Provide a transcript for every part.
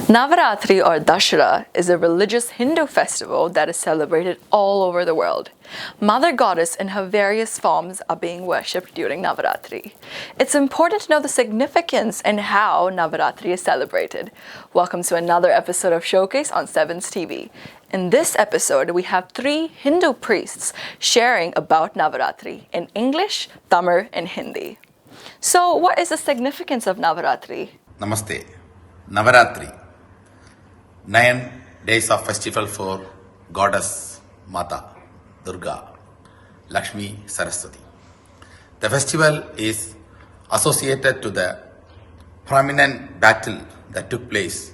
Navaratri or Dashera is a religious Hindu festival that is celebrated all over the world. Mother Goddess in her various forms are being worshipped during Navaratri. It's important to know the significance and how Navaratri is celebrated. Welcome to another episode of Showcase on Sevens TV. In this episode, we have 3 Hindu priests sharing about Navaratri in English, Tamil, and Hindi. So, what is the significance of Navaratri? Namaste. Navaratri. 9 days of festival for Goddess Mata, Durga, Lakshmi, Saraswati. The festival is associated to the prominent battle that took place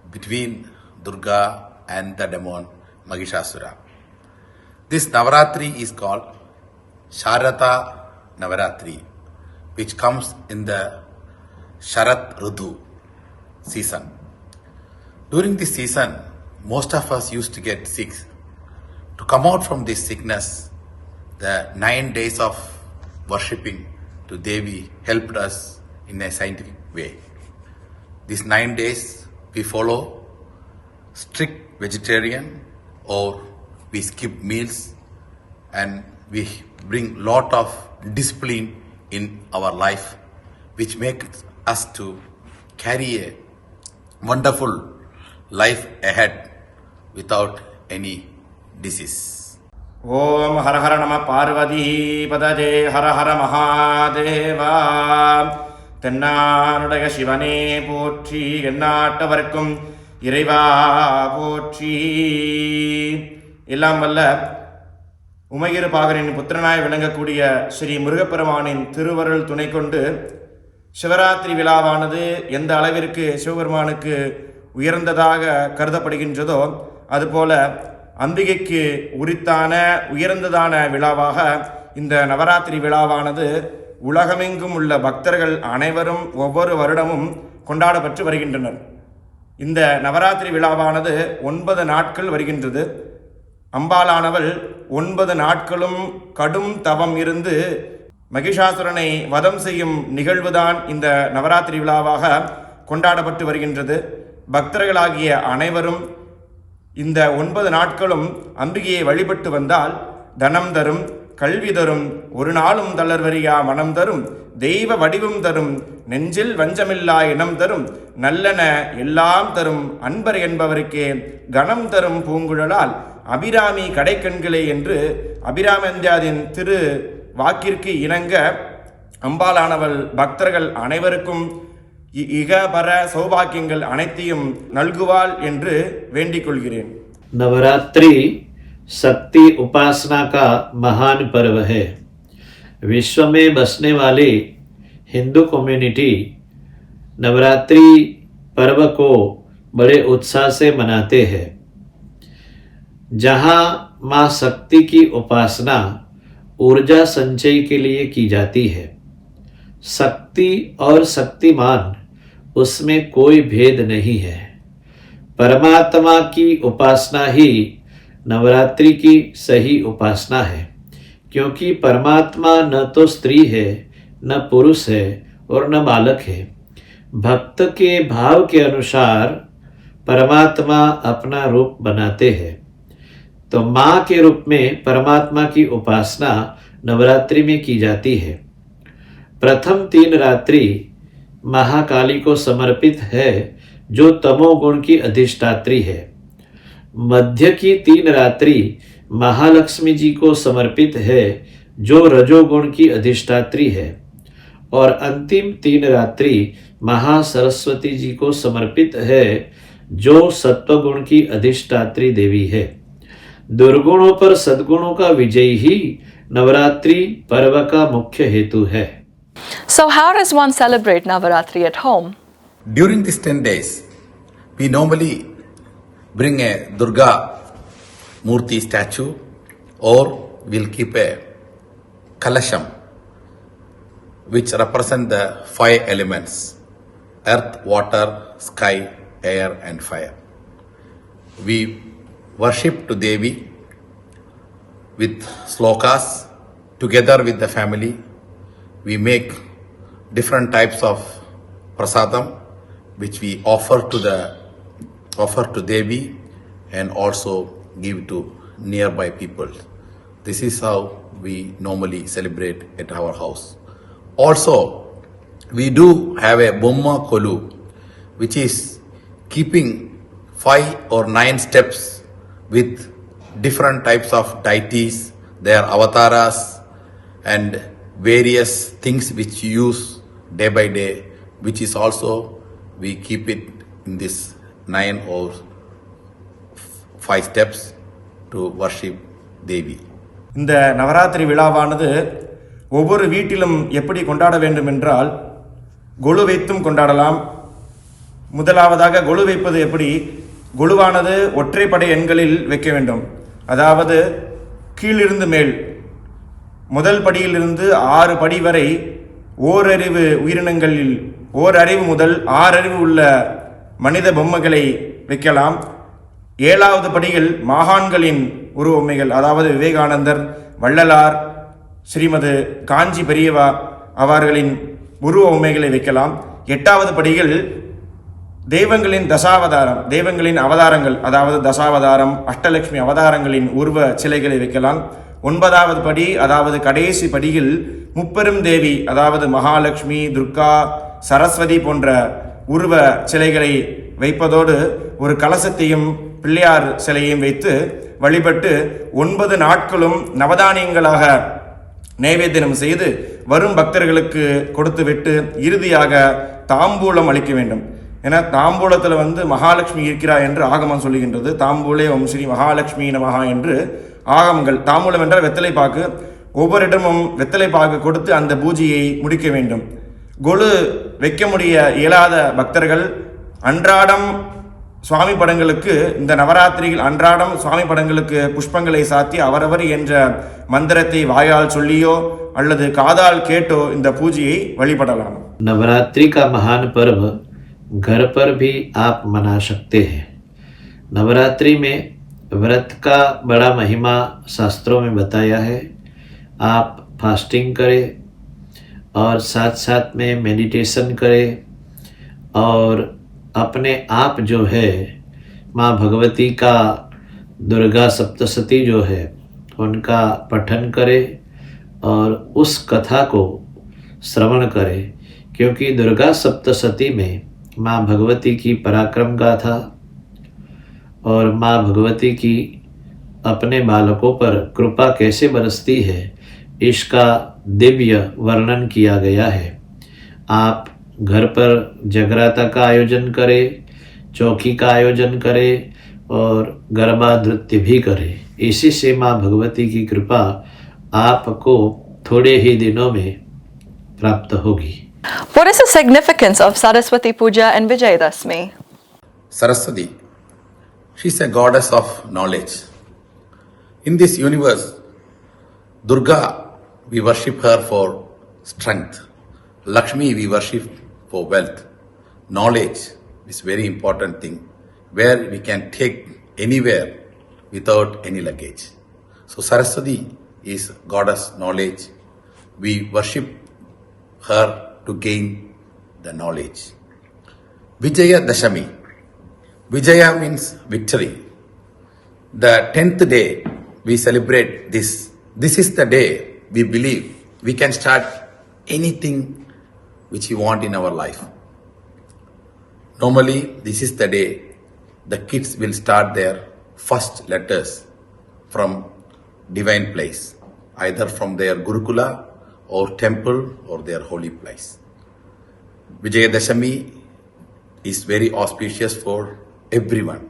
between Durga and the demon Mahishasura. This Navaratri is called Sharata Navaratri, which comes in the Sharat Rudu season. During this season, most of us used to get sick. To come out from this sickness, the 9 days of worshipping to Devi helped us in a scientific way. These 9 days, we follow strict vegetarian or we skip meals and we bring lot of discipline in our life, which makes us to carry a wonderful life ahead without any disease. Om Har Har Nama Parvati Padade Har Har Mahadeva Tennarudaya Shivane Potri Ennattavarkkum Iraiva Potri எல்லாம் வல்ல உமையிரு பாகரின் புத்திரனாய் விளங்கக்கூடிய ஸ்ரீ முருகப்பெருமானின் திருவருள் துணை கொண்டு சிவராத்திரி விழாவானது எந்த அளவிற்கு சிவபெருமானுக்கு உயர்ந்ததாக கருதப்படுகின்றதோ அதுபோல அம்பிகைக்கு உரித்தான உயர்ந்ததான விழாவாக இந்த நவராத்திரி விழாவானது உலகமெங்கும் உள்ள பக்தர்கள் அனைவரும் ஒவ்வொரு வருடமும் கொண்டாடப்பட்டு வருகின்றனர். இந்த நவராத்திரி விழாவானது 9 நாட்கள் வருகின்றது. அம்பாளானவள் 9 நாட்களும் கடும் தவம் இருந்து மகிஷாசுரனை வதம் செய்யும் நிகழ்வுதான் இந்த நவராத்திரி விழாவாக கொண்டாடப்பட்டு வருகின்றது. பக்தர்களாகிய அனைவரும் இந்த 9 நாட்களும் அம்பிகையை வழிபட்டு வந்தால் தனம் தரும், கல்வி தரும், ஒரு நாளும் தளர்வரியா மனம் தரும், தெய்வ வடிவம் தரும், நெஞ்சில் வஞ்சமில்லா இனம் தரும், நல்லன எல்லாம் தரும் அன்பர் என்பவருக்கே கணம் தரும் பூங்குழலால் அபிராமி கடைக்கண்களே என்று அபிராமந்தியாதின் திரு வாக்கிற்கு இணங்க அம்பாளானவள் பக்தர்கள் அனைவருக்கும் இகபர சௌபாக்கியங்கள் அனைத்தையும் நல்குவாள் என்று வேண்டிக் கொள்கிறேன். नवरात्रि शक्ति उपासना का महान पर्व है. विश्व में बसने वाले हिंदू कम्युनिटी नवरात्रि पर्व को बड़े उत्साह से मनाते हैं. जहाँ माँ शक्ति की उपासना ऊर्जा संचय के लिए की जाती है. शक्ति और शक्तिमान उसमें कोई भेद नहीं है. परमात्मा की उपासना ही नवरात्रि की सही उपासना है, क्योंकि परमात्मा न तो स्त्री है, न पुरुष है और न बालक है. भक्त के भाव के अनुसार परमात्मा अपना रूप बनाते हैं. तो माँ के रूप में परमात्मा की उपासना नवरात्रि में की जाती है. प्रथम 3 रात्रि महाकाली को समर्पित है, जो तमोगुण की अधिष्ठात्री है. मध्य की 3 रात्रि महालक्ष्मी जी को समर्पित है, जो रजोगुण की अधिष्ठात्री है. और अंतिम 3 रात्रि महासरस्वती जी को समर्पित है, जो सत्वगुण की अधिष्ठात्री देवी है. दुर्गुणों पर सद्गुणों का विजय ही नवरात्रि पर्व का मुख्य हेतु है. So how does one celebrate Navaratri at home? During these 10 days, we normally bring a Durga Murti statue or we'll keep a Kalasham which represent the 5 elements: earth, water, sky, air and fire. We worship to Devi with slokas together with the family. We make different types of prasadam which we offer to the offer to Devi and also give to nearby people. This is how we normally celebrate at our house. Also, we do have a Bomma Kolu, which is keeping 5 or 9 steps with different types of deities, their avatars, and various things which you use day by day, which is also we keep it in this 9 or 5 steps to worship Devi. இந்த நவராத்திரி விழாவானது ஒவ்வொரு வீட்டிலும் எப்படி கொண்டாட வேண்டும் என்றால் கொலு வைத்தும் கொண்டாடலாம். முதலாவதாக கொலு வைப்பது எப்படி? கொலுவானது ஒற்றைப்படை எண்களில் வைக்க வேண்டும். அதாவது கீழிருந்து மேல், முதல் படியிலிருந்து 6 படி வரை ஓரறிவு உயிரினங்களில் ஓரறிவு முதல் 6 அறிவு உள்ள மனித பொம்மைகளை வைக்கலாம். 7வது படியில் மகான்களின் உருவமைகள், அதாவது விவேகானந்தர், வள்ளலார், ஸ்ரீமது காஞ்சி பெரியவா அவர்களின் உருவ உண்மைகளை வைக்கலாம். 8வது படியில் தெய்வங்களின் தசாவதாரம், தெய்வங்களின் அவதாரங்கள், அதாவது தசாவதாரம், அஷ்டலட்சுமி அவதாரங்களின் உருவ சிலைகளை வைக்கலாம். 9வது படி, அதாவது கடைசி படியில் முப்பெரும் தேவி, அதாவது மகாலட்சுமி, துர்கா, சரஸ்வதி போன்ற உருவ சிலைகளை வைப்பதோடு ஒரு கலசத்தையும் பிள்ளையார் சிலையையும் வைத்து வழிபட்டு 9 நாட்களும் நவதானியங்களாக நைவேத்தியம் செய்து வரும் பக்தர்களுக்கு கொடுத்து விட்டு இறுதியாக தாம்பூலம் அளிக்க வேண்டும். ஏன்னா தாம்பூலத்தில் மகாலட்சுமி இருக்கிறார் என்று ஆகமம் சொல்லுகின்றது. தாம்பூலே ஓம் ஸ்ரீ மகாலட்சுமி நமஹா என்று ஆகமங்கள். தாம்பூலம் என்றால் வெத்தலை பாக்கு. ஒவ்வொரு இடமும் வெத்தலை பாக்கு கொடுத்து அந்த பூஜையை முடிக்க வேண்டும். கொலு வைக்க முடிய இயலாத பக்தர்கள் அன்றாடம் சுவாமி படங்களுக்கு, இந்த நவராத்திரியில் அன்றாடம் சுவாமி படங்களுக்கு புஷ்பங்களை சாத்தி அவரவர் என்ற மந்திரத்தை வாயால் சொல்லியோ அல்லது காதால் கேட்டோ இந்த பூஜையை வழிபடலாம். नवरात्रि का महान पर्व घर पर भी आप मना सकते हैं. नवरात्रि में व्रत का बड़ा महिमा शास्त्रों में बताया है. आप फास्टिंग करें और साथ साथ में मेडिटेशन करें और अपने आप जो है माँ भगवती का दुर्गा सप्तशती जो है उनका पठन करें और उस कथा को श्रवण करें, क्योंकि दुर्गा सप्तशती में माँ भगवती की पराक्रम गाथा और माँ भगवती की अपने बालकों पर कृपा कैसे बरसती है इसका दिव्य वर्णन किया गया है. आप घर पर जगराता का आयोजन करें, चौकी का आयोजन करें और गरबा नृत्य भी करें. इसी से माँ भगवती की कृपा आपको थोड़े ही दिनों में प्राप्त होगी. What is the significance of Saraswati Puja and Vijayadashmi? Saraswati, she is a goddess of knowledge. In this universe, Durga, we worship her for strength. Lakshmi, we worship for wealth. Knowledge is very important thing where we can take anywhere without any luggage. So Saraswati is goddess knowledge. We worship her to gain the knowledge. Vijaya Dashami. Vijaya means victory. The 10th day we celebrate this. This is the day we believe we can start anything which we want in our life. Normally, this is the day the kids will start their first letters from divine place, either from their Gurukula or temple or their holy place. Vijayadashami is very auspicious for everyone.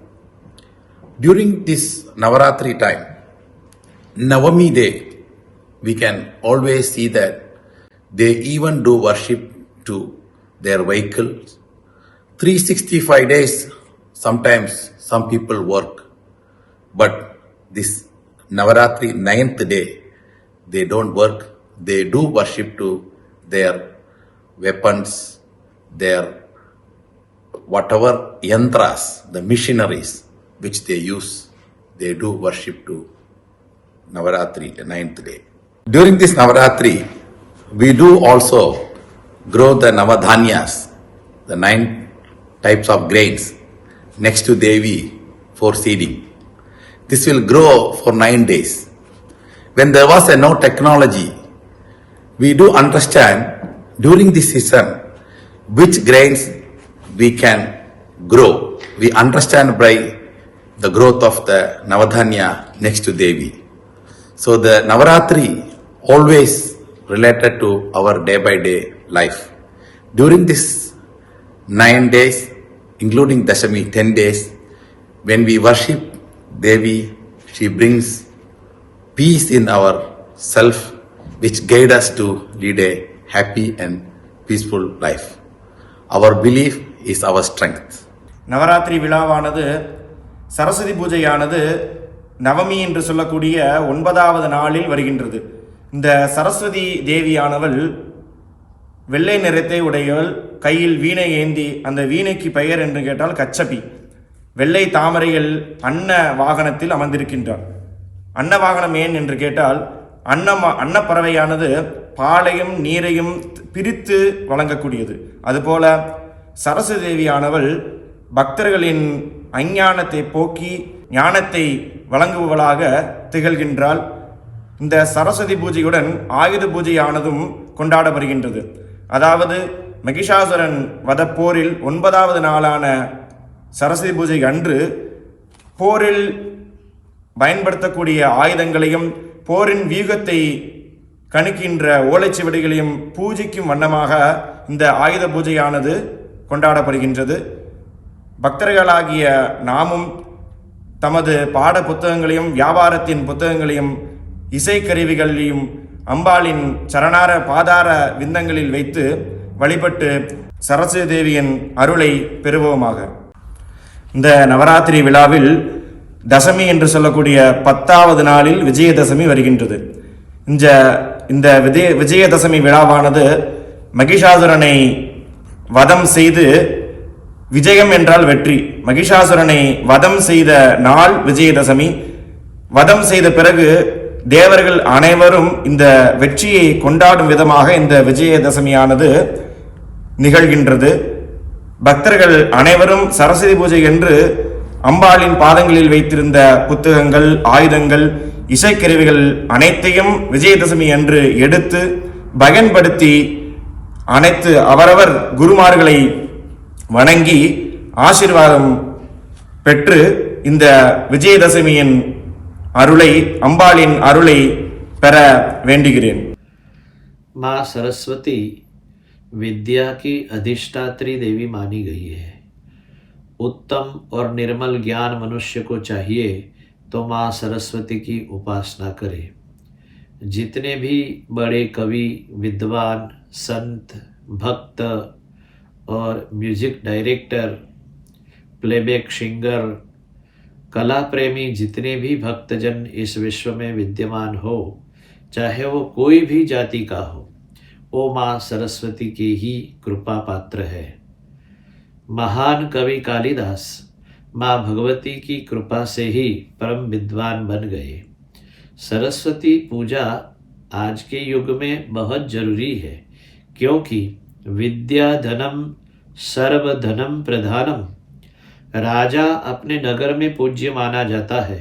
During this Navaratri time, Navami day, we can always see that they even do worship to their vehicles. 365 days, sometimes some people work, but this Navaratri 9th day, they don't work. They do worship to their weapons, their whatever yantras, the machineries which they use, they do worship to Navaratri 9th day. During this Navaratri, we do also grow the Navadhanyas, the 9 types of grains. next to Devi for seeding. This will grow for 9 days. When there was no technology, we do understand during this season which grains we can grow. We understand by the growth of the Navadhanya next to Devi. So the Navaratri always related to our day by day life. During this 9 days, including Dashami 10 days, when we worship Devi, she brings peace in our self, which guide us to lead a happy and peaceful life. Our belief is our strength. Navaratri விழாவானது Saraswati பூஜையானது Navami என்று சொல்லக்கூடிய 9வது நாளில் வருகின்றது. இந்த சரஸ்வதி தேவியானவள் வெள்ளை நிறத்தை உடையவள், கையில் வீணை ஏந்தி, அந்த வீணைக்கு பெயர் என்று கேட்டால் கச்சபி, வெள்ளை தாமரைகள் அன்ன வாகனத்தில் அமர்ந்திருக்கின்றார். அன்ன வாகனம் ஏன் என்று கேட்டால் அன்னப்பறவையானது பாலையும் நீரையும் பிரித்து வழங்கக்கூடியது. அதுபோல சரஸ்வதி தேவியானவள் பக்தர்களின் அஞ்ஞானத்தை போக்கி ஞானத்தை வழங்குபவளாக திகழ்கின்றாள். இந்த சரஸ்வதி பூஜையுடன் ஆயுத பூஜையானதும் கொண்டாடப்படுகின்றது. அதாவது மகிஷாசுரன் வதப்போரில் 9வது நாளான சரஸ்வதி பூஜை அன்று போரில் பயன்படுத்தக்கூடிய ஆயுதங்களையும் போரின் வியூகத்தை கணிக்கின்ற ஓலைச்சுவடிகளையும் பூஜிக்கும் வண்ணமாக இந்த ஆயுத பூஜையானது கொண்டாடப்படுகின்றது. பக்தர்களாகிய நாமும் தமது பாட புத்தகங்களையும் வியாபாரத்தின் புத்தகங்களையும் இசைக்கருவிகளையும் அம்பாளின் சரணார பாதார விந்தங்களில் வைத்து வழிபட்டு சரஸ்வதி தேவியின் அருளை பெறுவோமாக. இந்த நவராத்திரி விழாவில் தசமி என்று சொல்லக்கூடிய 10வது நாளில் விஜயதசமி வருகின்றது. இந்த விஜயதசமி விழாவானது மகிஷாசுரனை வதம் செய்து, விஜயம் என்றால் வெற்றி, மகிஷாசுரனை வதம் செய்த நாள் விஜயதசமி. வதம் செய்த பிறகு தேவர்கள் அனைவரும் இந்த வெற்றியை கொண்டாடும் விதமாக இந்த விஜயதசமியானது நிகழ்கின்றது. பக்தர்கள் அனைவரும் சரஸ்வதி பூஜை என்று அம்பாளின் பாதங்களில் வைத்திருந்த புத்தகங்கள், ஆயுதங்கள், இசைக்கருவிகள் அனைத்தையும் விஜயதசமி அன்று எடுத்து பயன்படுத்தி அனைத்து அவரவர் குருமார்களை வணங்கி ஆசீர்வாதம் பெற்று இந்த விஜயதசமியின் அருளை, அம்பாளின் அருளை பெற வேண்டுகிறேன். माँ सरस्वती विद्या की अधिष्ठात्री देवी मानी गई है. उत्तम और निर्मल ज्ञान मनुष्य को चाहिए तो माँ सरस्वती की उपासना करे. जितने भी बड़े कवि, विद्वान, संत, भक्त और म्यूजिक डायरेक्टर, प्लेबैक सिंगर, कला प्रेमी, जितने भी भक्तजन इस विश्व में विद्यमान हो, चाहे वो कोई भी जाति का हो, वो माँ सरस्वती की ही कृपा पात्र है. महान कवि कालिदास माँ भगवती की कृपा से ही परम विद्वान बन गए. सरस्वती पूजा आज के युग में बहुत जरूरी है, क्योंकि विद्या धनम सर्वधनम प्रधानम. राजा अपने नगर में पूज्य माना जाता है,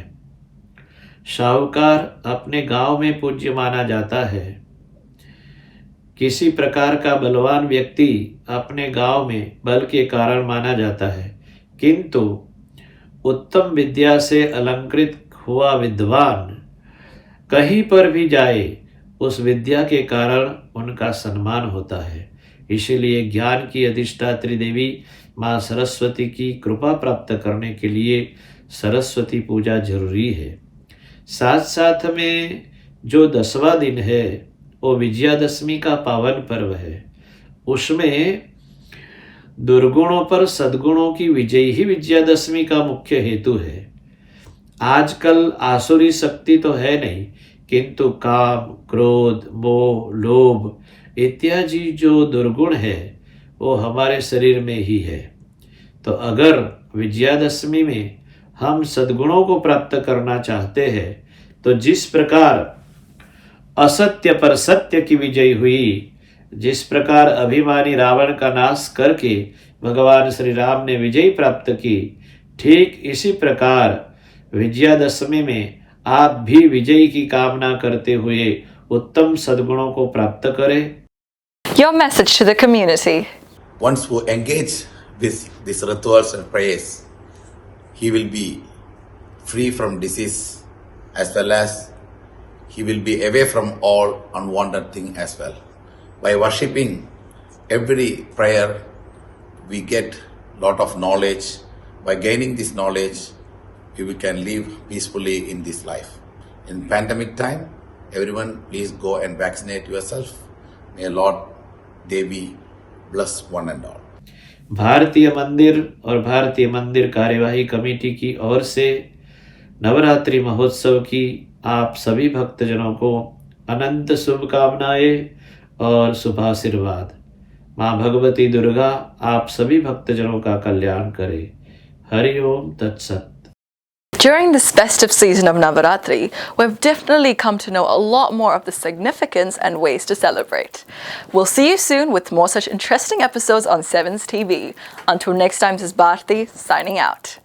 साहूकार अपने गांव में पूज्य माना जाता है, किसी प्रकार का बलवान व्यक्ति अपने गांव में बल के कारण माना जाता है, किंतु उत्तम विद्या से अलंकृत हुआ विद्वान कहीं पर भी जाए, उस विद्या के कारण उनका सम्मान होता है. इसीलिए ज्ञान की अधिष्ठात्री देवी माँ सरस्वती की कृपा प्राप्त करने के लिए सरस्वती पूजा जरूरी है. साथ साथ में जो 10वां दिन है वो विजयादशमी का पावन पर्व है. उसमें दुर्गुणों पर सद्गुणों की विजय ही विजयादशमी का मुख्य हेतु है. आजकल आसुरी शक्ति तो है नहीं, किंतु काम, क्रोध, मोह, लोभ इत्यादि जो दुर्गुण है वो हमारे शरीर में ही है. तो अगर विजयादशमी में हम सद्गुणों को प्राप्त करना चाहते हैं तो जिस प्रकार असत्य पर सत्य की विजय हुई, जिस प्रकार अभिमानी रावण का नाश करके भगवान श्री राम ने विजय प्राप्त की, ठीक इसी प्रकार विजयादशमी में आप भी विजय की कामना करते हुए उत्तम सद्गुणों को प्राप्त करें। Your message to the community. Once who engage with these rituals and prayers, he will be free from disease as well as he will be away from all unwanted thing as well. By worshipping every prayer, we get lot of knowledge. By gaining this knowledge, we can live peacefully in this life. In pandemic time, everyone please go and vaccinate yourself. May Lord Devi bless one and all. भारतीय मंदिर और भारतीय मंदिर कार्यवाही committee की ओर से नवरात्रि महोत्सव की आप सभी भक्तजनों को अनंत शुभकामनाएं और शुभाशीर्वाद। माँ भगवती दुर्गा आप सभी भक्तजनों का कल्याण करे। हरि ओम तत्सत। During this festive season of Navaratri, we've definitely come to know a lot more of the significance and ways to celebrate. We'll see you soon with more such interesting episodes on Sevens TV. Until next time, this is Bharti signing out.